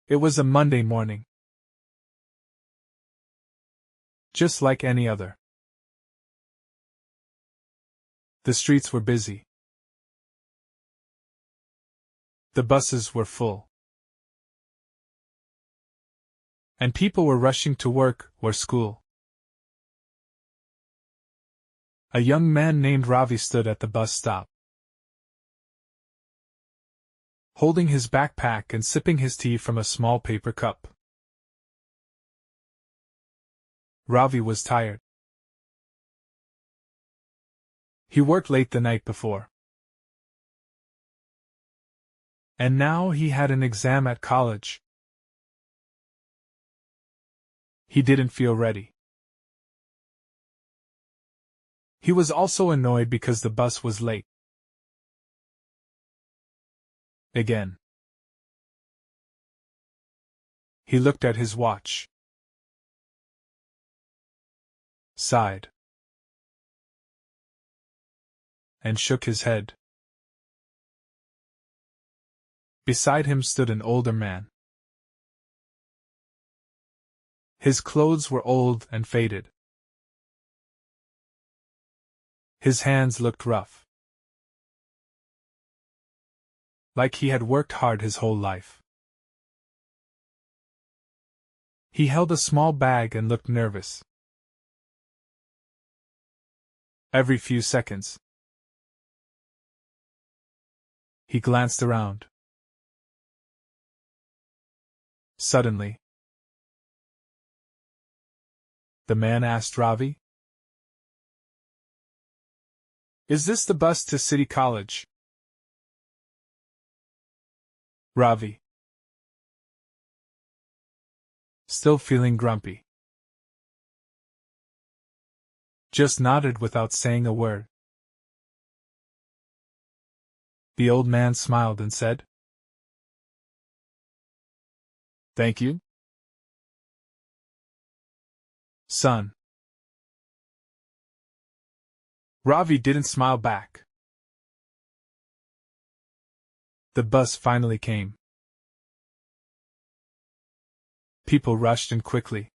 It was a Monday morning. Just like any other. The streets were busy. The buses were full. And people were rushing to work or school. A young man named Ravi stood at the bus stop, holding his backpack and sipping his tea from a small paper cup. Ravi was tired. He worked late the night before. And now he had an exam at college. He didn't feel ready. He was also annoyed because the bus was late. Again. He looked at his watch, sighed, and shook his head. Beside him stood an older man. His clothes were old and faded. His hands looked rough, like he had worked hard his whole life. He held a small bag and looked nervous. Every few seconds, he glanced around. Suddenly, the man asked Ravi, "Is this the bus to City College?" Ravi, still feeling grumpy, just nodded without saying a word. The old man smiled and said, "Thank you, son." Ravi didn't smile back. The bus finally came. People rushed in quickly.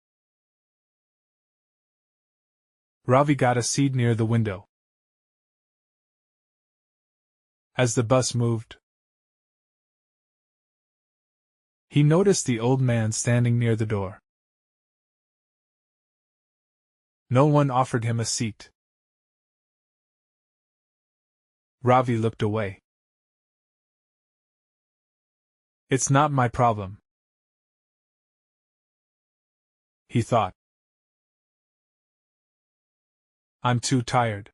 Ravi got a seat near the window. As the bus moved, he noticed the old man standing near the door. No one offered him a seat. Ravi looked away. "It's not my problem," he thought. "I'm too tired."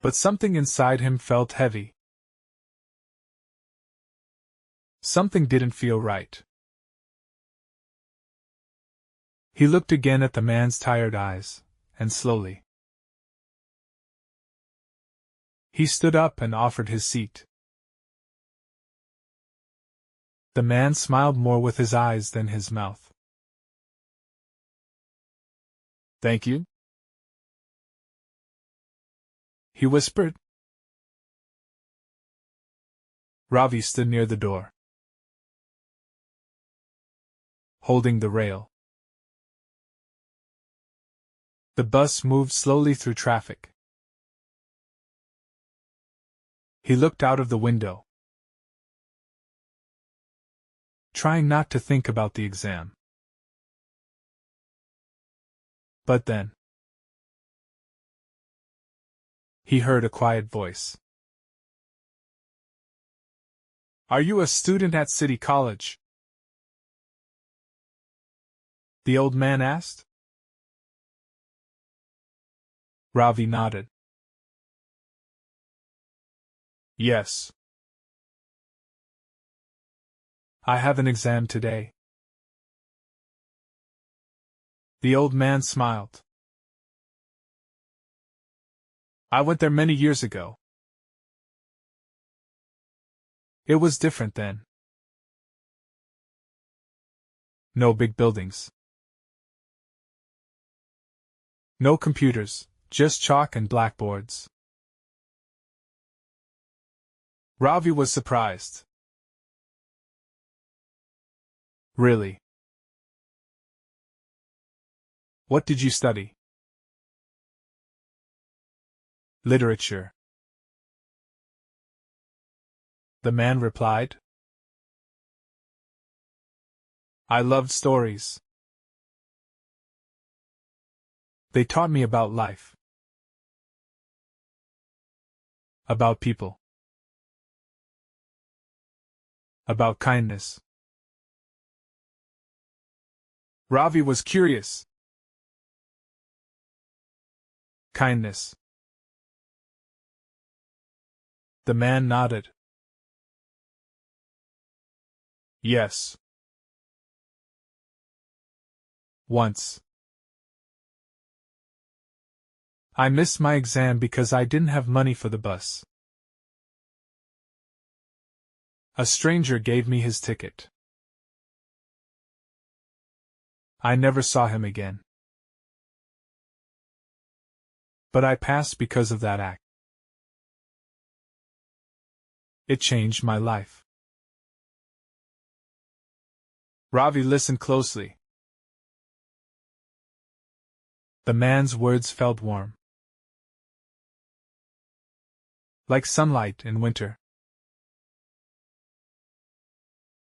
But something inside him felt heavy. Something didn't feel right. He looked again at the man's tired eyes, and slowly, he stood up and offered his seat. The man smiled more with his eyes than his mouth. "Thank you," he whispered. Ravi stood near the door, holding the rail. The bus moved slowly through traffic. He looked out of the window, trying not to think about the exam. But then, he heard a quiet voice. "Are you a student at City College?" the old man asked. Ravi nodded. "Yes. I have an exam today." The old man smiled. "I went there many years ago. It was different then. No big buildings. No computers, just chalk and blackboards." Ravi was surprised. Really? What did you study? Literature. The man replied. I loved stories. They taught me about life. About people. About kindness. Ravi was curious. Kindness. The man nodded. Yes. Once. I missed my exam because I didn't have money for the bus. A stranger gave me his ticket. I never saw him again. But I passed because of that act. It changed my life. Ravi listened closely. The man's words felt warm. Like sunlight in winter.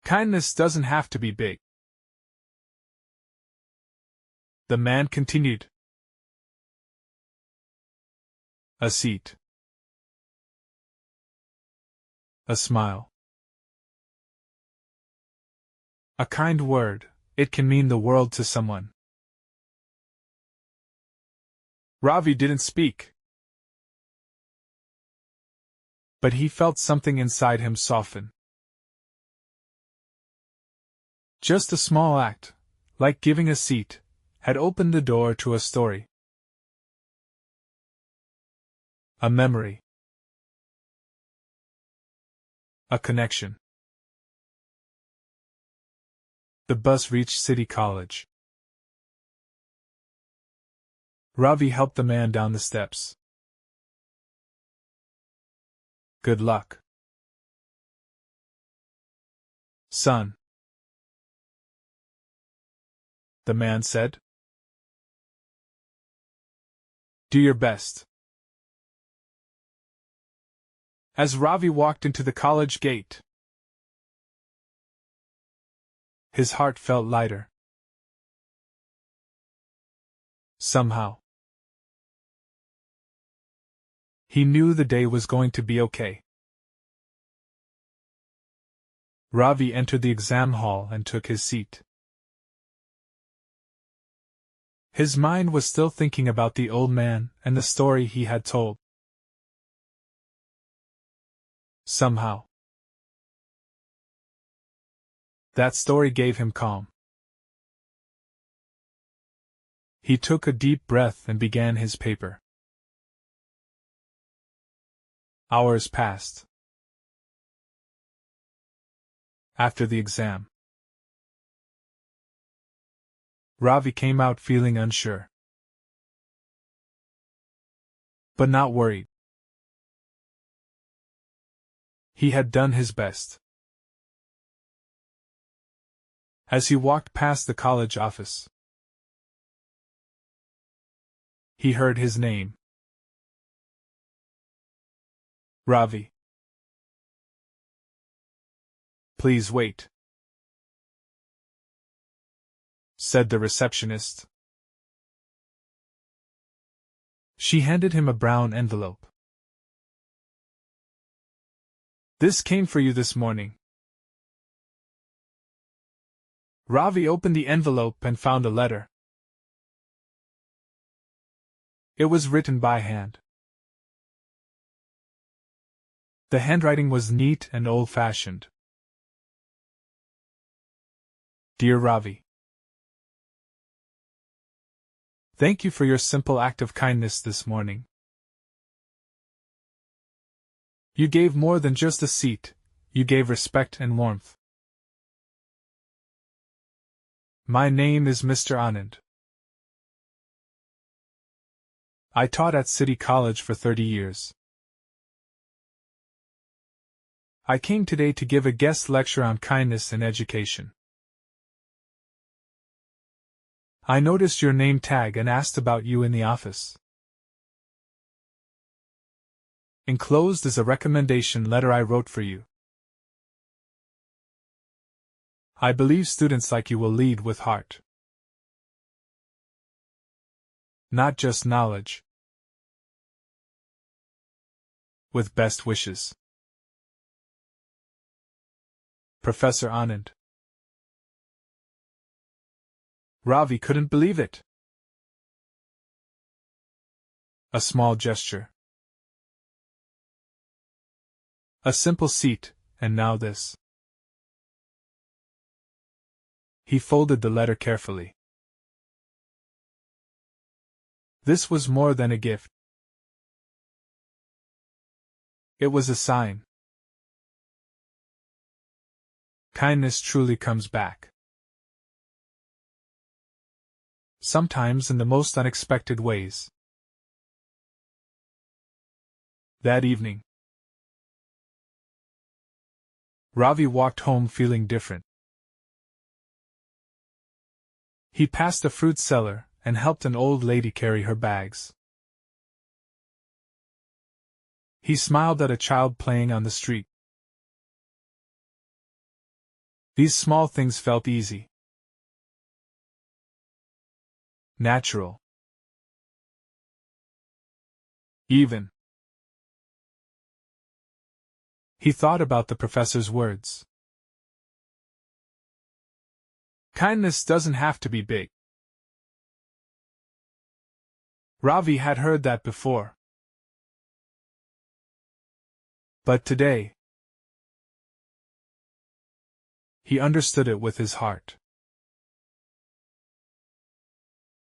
Kindness doesn't have to be big. The man continued. A seat. A smile. A kind word, it can mean the world to someone. Ravi didn't speak. But he felt something inside him soften. Just a small act, like giving a seat, had opened the door to a story. A memory. A connection. The bus reached City College. Ravi helped the man down the steps. Good luck, son, the man said. Do your best. As Ravi walked into the college gate, his heart felt lighter. Somehow. He knew the day was going to be okay. Ravi entered the exam hall and took his seat. His mind was still thinking about the old man and the story he had told. Somehow. That story gave him calm. He took a deep breath and began his paper. Hours passed. After the exam, Ravi came out feeling unsure. But not worried. He had done his best. As he walked past the college office, he heard his name. Ravi. Please wait, said the receptionist. She handed him a brown envelope. This came for you this morning. Ravi opened the envelope and found a letter. It was written by hand. The handwriting was neat and old-fashioned. Dear Ravi, thank you for your simple act of kindness this morning. You gave more than just a seat, you gave respect and warmth. My name is Mr. Anand. I taught at City College for 30 years. I came today to give a guest lecture on kindness and education. I noticed your name tag and asked about you in the office. Enclosed is a recommendation letter I wrote for you. I believe students like you will lead with heart. Not just knowledge. With best wishes. Professor Anand. Ravi couldn't believe it. A small gesture. A simple seat, and now this. He folded the letter carefully. This was more than a gift. It was a sign. Kindness truly comes back. Sometimes in the most unexpected ways. That evening, Ravi walked home feeling different. He passed a fruit seller and helped an old lady carry her bags. He smiled at a child playing on the street. These small things felt easy. Natural. Even. He thought about the professor's words. Kindness doesn't have to be big. Ravi had heard that before. But today, he understood it with his heart.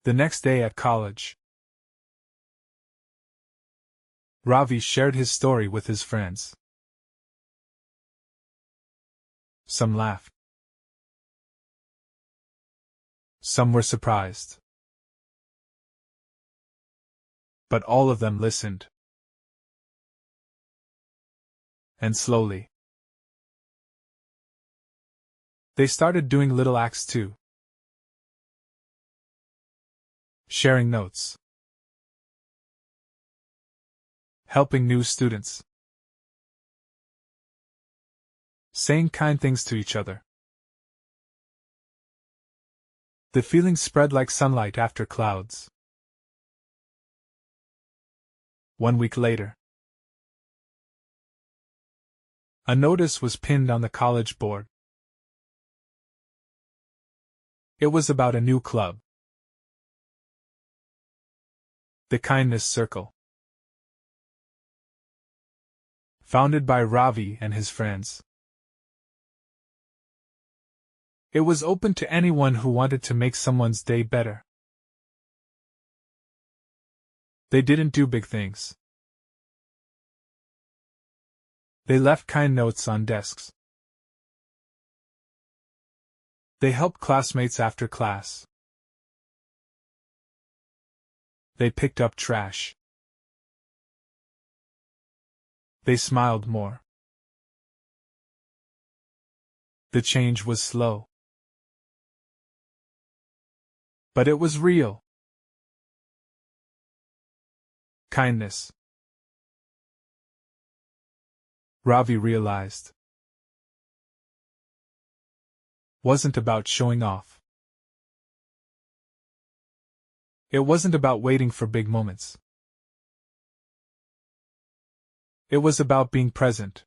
The next day at college, Ravi shared his story with his friends. Some laughed. Some were surprised. But all of them listened. And slowly, they started doing little acts too. Sharing notes. Helping new students. Saying kind things to each other. The feeling spread like sunlight after clouds. 1 week later, a notice was pinned on the college board. It was about a new club. The Kindness Circle. Founded by Ravi and his friends. It was open to anyone who wanted to make someone's day better. They didn't do big things. They left kind notes on desks. They helped classmates after class. They picked up trash. They smiled more. The change was slow. But it was real. Kindness. Ravi realized. Wasn't about showing off. It wasn't about waiting for big moments. It was about being present.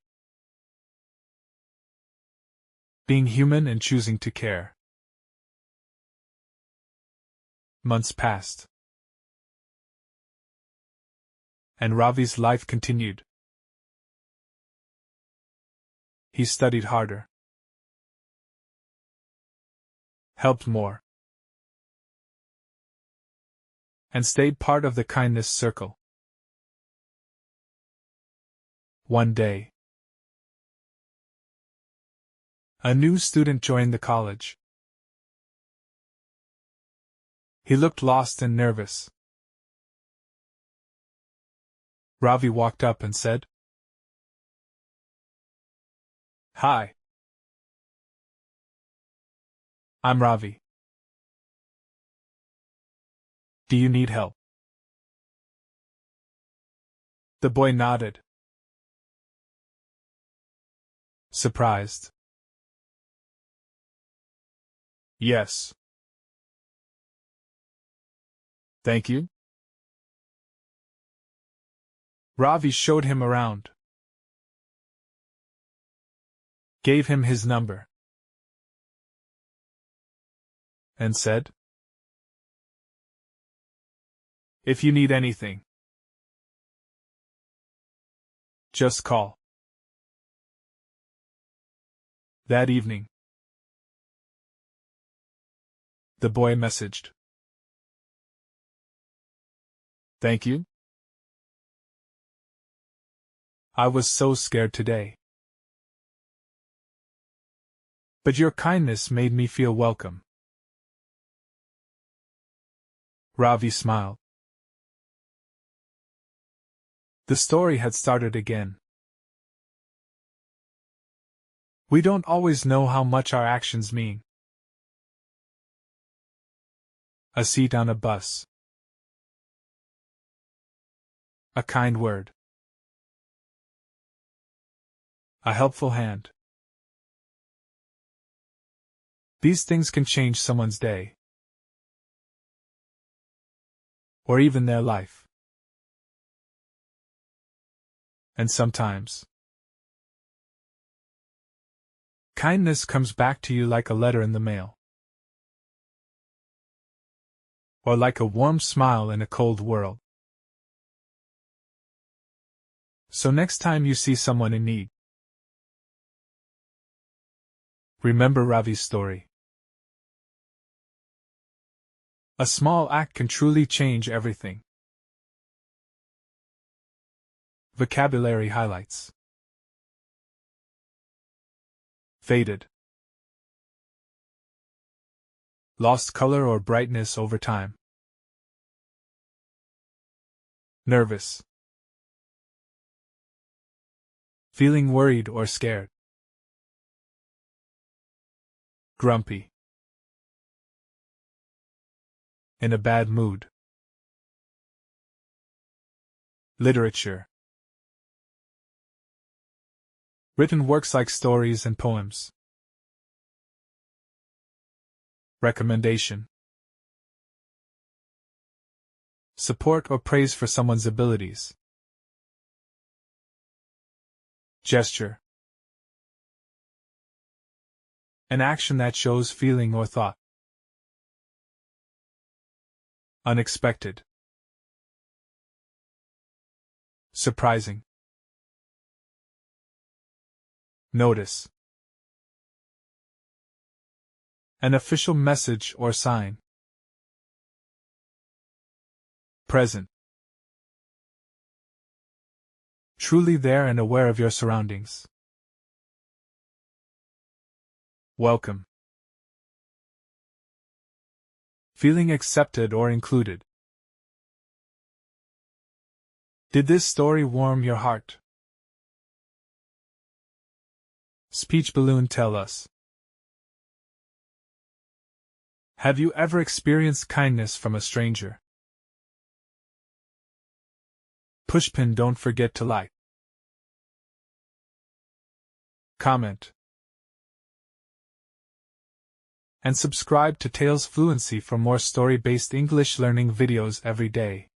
Being human and choosing to care. Months passed. And Ravi's life continued. He studied harder. Helped more. And stayed part of the Kindness Circle. One day, a new student joined the college. He looked lost and nervous. Ravi walked up and said, "Hi. I'm Ravi." Do you need help? The boy nodded. Surprised. Yes. Thank you. Ravi showed him around. Gave him his number. And said, "If you need anything, just call." That evening, the boy messaged, "Thank you. I was so scared today. But your kindness made me feel welcome." Ravi smiled. The story had started again. We don't always know how much our actions mean. A seat on a bus. A kind word. A helpful hand. These things can change someone's day. Or even their life. And sometimes, kindness comes back to you like a letter in the mail. Or like a warm smile in a cold world. So next time you see someone in need, remember Ravi's story. A small act can truly change everything. Vocabulary highlights. Faded. Lost color or brightness over time. Nervous. Feeling worried or scared. Grumpy. In a bad mood. Literature. Written works like stories and poems. Recommendation. Support or praise for someone's abilities. Gesture. An action that shows feeling or thought. Unexpected. Surprising. Notice. An official message or sign. Present. Truly there and aware of your surroundings. Welcome. Feeling accepted or included. Did this story warm your heart? Speech balloon, tell us. Have you ever experienced kindness from a stranger? Pushpin, don't forget to like, comment, and subscribe to Tales Fluency for more story-based English learning videos every day.